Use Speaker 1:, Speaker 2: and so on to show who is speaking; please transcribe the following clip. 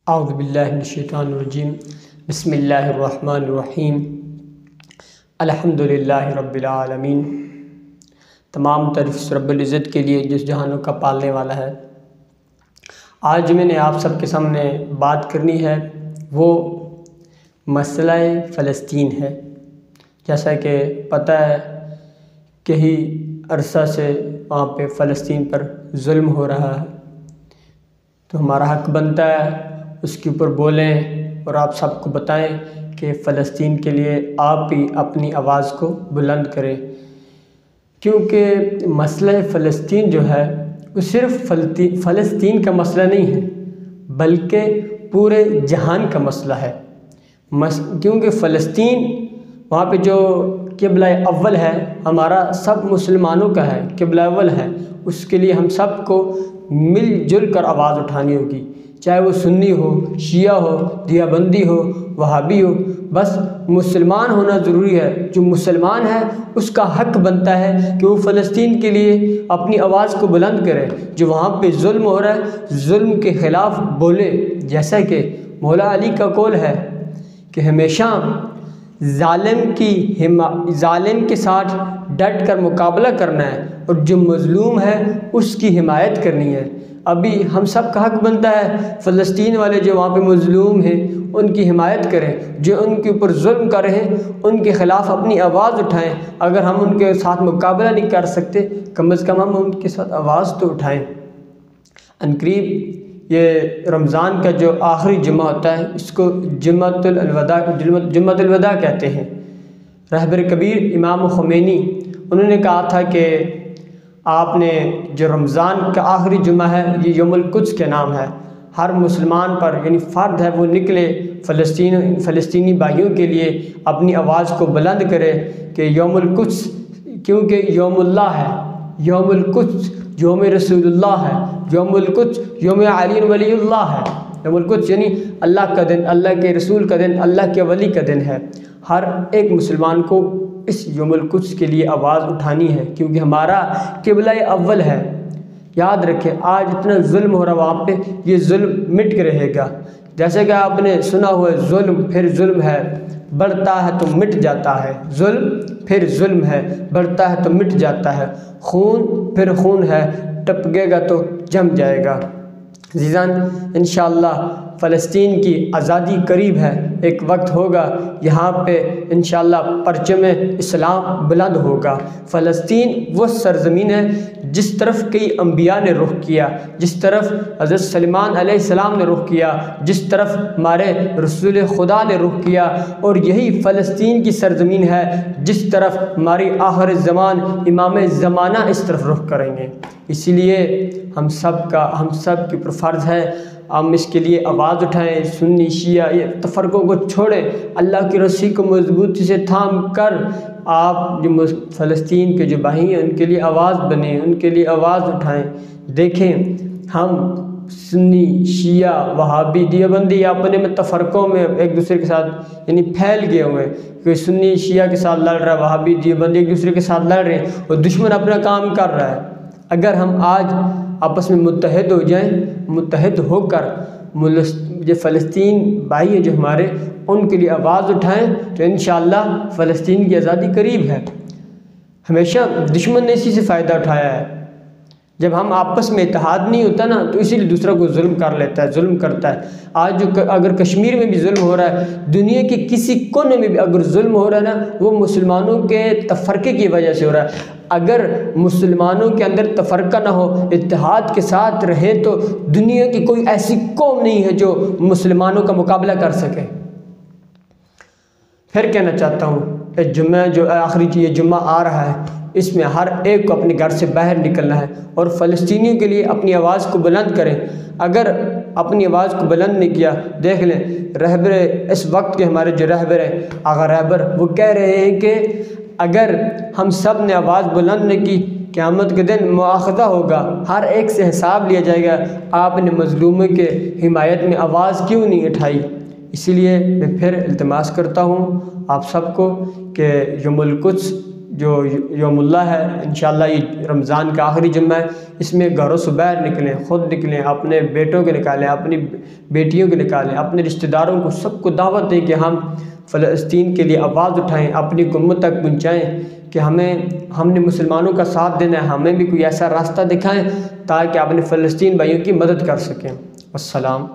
Speaker 1: اعوذ باللہ من الشیطان الرجیم بسم اللہ الرحمن الرحیم الحمدللہ رب العالمین۔ تمام تعریف رب العزت کے لیے جس جہانوں کا پالنے والا ہے۔ آج میں نے آپ سب کے سامنے بات کرنی ہے وہ مسئلہ فلسطین ہے۔ جیسا کہ پتہ ہے کئی عرصہ سے وہاں پہ فلسطین پر ظلم ہو رہا ہے، تو ہمارا حق بنتا ہے اس کے اوپر بولیں اور آپ سب کو بتائیں کہ فلسطین کے لیے آپ بھی اپنی آواز کو بلند کریں، کیونکہ مسئلہ فلسطین جو ہے وہ صرف فلسطین کا مسئلہ نہیں ہے بلکہ پورے جہان کا مسئلہ ہے۔ کیونکہ فلسطین وہاں پہ جو قبلہ اول ہے ہمارا سب مسلمانوں کا ہے، قبلہ اول ہے، اس کے لیے ہم سب کو مل جل کر آواز اٹھانی ہوگی، چاہے وہ سنی ہو، شیعہ ہو، دیوبندی ہو، وہابی ہو، بس مسلمان ہونا ضروری ہے۔ جو مسلمان ہے اس کا حق بنتا ہے کہ وہ فلسطین کے لیے اپنی آواز کو بلند کرے۔ جو وہاں پہ ظلم ہو رہا ہے ظلم کے خلاف بولے، جیسا کہ مولا علی کا قول ہے کہ ہمیشہ ظالم کے ساتھ ڈٹ کر مقابلہ کرنا ہے اور جو مظلوم ہے اس کی حمایت کرنی ہے۔ ابھی ہم سب کا حق بنتا ہے فلسطین والے جو وہاں پہ مظلوم ہیں ان کی حمایت کریں، جو ان کے اوپر ظلم کر رہے ہیں ان کے خلاف اپنی آواز اٹھائیں۔ اگر ہم ان کے ساتھ مقابلہ نہیں کر سکتے کم از کم ہم ان کے ساتھ آواز تو اٹھائیں۔ عنقریب یہ رمضان کا جو آخری جمعہ ہوتا ہے اس کو جمعۃ الوداع کہتے ہیں۔ رہبر کبیر امام خمینی انہوں نے کہا تھا کہ آپ نے جو رمضان کا آخری جمعہ ہے یہ یوم القدس کے نام ہے، ہر مسلمان پر یعنی فرض ہے وہ نکلے فلسطینی بھائیوں کے لیے اپنی آواز کو بلند کرے کہ یوم القدس کیونکہ یوم اللہ ہے، یوم القدس یوم رسول اللہ ہے، یوم القدس یوم علی ولی اللہ ہے۔ یوم القدس یعنی اللہ کا دن، اللہ کے رسول کا دن، اللہ کے ولی کا دن ہے۔ ہر ایک مسلمان کو اس یوم القدس کے لیے آواز اٹھانی ہے کیونکہ ہمارا قبلہ اول ہے۔ یاد رکھیں آج اتنا ظلم ہو رہا وہاں پہ، یہ ظلم مٹ کے رہے گا۔ جیسے کہ آپ نے سنا ہوا ہے ظلم پھر ظلم ہے، بڑھتا ہے تو مٹ جاتا ہے، ظلم پھر ظلم ہے، بڑھتا ہے تو مٹ جاتا ہے، خون پھر خون ہے، ٹپکے گا تو جم جائے گا۔ عزیزان انشاءاللہ فلسطین کی آزادی قریب ہے، ایک وقت ہوگا یہاں پہ انشاءاللہ پرچم اسلام بلند ہوگا۔ فلسطین وہ سرزمین ہے جس طرف کئی انبیاء نے رخ کیا، جس طرف حضرت سلیمان علیہ السلام نے رخ کیا، جس طرف ہمارے رسول خدا نے رخ کیا، اور یہی فلسطین کی سرزمین ہے جس طرف ہماری آخر زمان امام زمانہ اس طرف رخ کریں گے۔ اسی لیے ہم سب کے اوپر فرض ہے ہم اس کے لیے آواز اٹھائیں۔ سنی شیعہ یہ تفرقوں کو چھوڑیں، اللہ کی رسی کو مضبوطی سے تھام کر آپ جو فلسطین کے جو بھائی ہیں ان کے لیے آواز بنیں، ان کے لیے آواز اٹھائیں۔ دیکھیں ہم سنی شیعہ وہابی دیوبندی اپنے میں تفرقوں میں ایک دوسرے کے ساتھ یعنی پھیل گئے ہوئے ہیں، کوئی سنی شیعہ کے ساتھ لڑ رہا ہے، وہابی دیوبندی ایک دوسرے کے ساتھ لڑ رہے ہیں اور دشمن اپنا کام کر رہا ہے۔ اگر ہم آج آپس میں متحد ہو جائیں، متحد ہو کر جو فلسطین بھائی ہیں جو ہمارے ان کے لیے آواز اٹھائیں تو انشاءاللہ فلسطین کی آزادی قریب ہے۔ ہمیشہ دشمن نے اسی سے فائدہ اٹھایا ہے۔ جب ہم آپس میں اتحاد نہیں ہوتا نا تو اسی لیے دوسرا کو ظلم کر لیتا ہے، ظلم کرتا ہے۔ آج اگر کشمیر میں بھی ظلم ہو رہا ہے، دنیا کے کسی کونے میں بھی اگر ظلم ہو رہا ہے نا وہ مسلمانوں کے تفرقے کی وجہ سے ہو رہا ہے۔ اگر مسلمانوں کے اندر تفرقہ نہ ہو، اتحاد کے ساتھ رہے تو دنیا کی کوئی ایسی قوم نہیں ہے جو مسلمانوں کا مقابلہ کر سکے۔ پھر کہنا چاہتا ہوں جمعہ جو آخری یہ جمعہ آ رہا ہے اس میں ہر ایک کو اپنے گھر سے باہر نکلنا ہے اور فلسطینیوں کے لیے اپنی آواز کو بلند کریں۔ اگر اپنی آواز کو بلند نہیں کیا، دیکھ لیں رہبر اس وقت کے ہمارے جو رہبر ہیں آغا رہبر وہ کہہ رہے ہیں کہ اگر ہم سب نے آواز بلند نہیں کی قیامت کے دن مواخذہ ہوگا، ہر ایک سے حساب لیا جائے گا، آپ نے مظلوموں کے حمایت میں آواز کیوں نہیں اٹھائی۔ اسی لیے میں پھر التماس کرتا ہوں آپ سب کو کہ یوم القدس جو یوم اللہ ہے انشاءاللہ یہ رمضان کا آخری جمعہ ہے، اس میں گھروں سے باہر نکلیں، خود نکلیں، اپنے بیٹوں کو نکالیں، اپنی بیٹیوں کو نکالیں، اپنے رشتہ داروں کو سب کو دعوت دیں کہ ہم فلسطین کے لیے آواز اٹھائیں، اپنی قومت تک پہنچائیں کہ ہم نے مسلمانوں کا ساتھ دینا ہے، ہمیں بھی کوئی ایسا راستہ دکھائیں تاکہ اپنے فلسطین بھائیوں کی مدد کر سکیں۔ السلام۔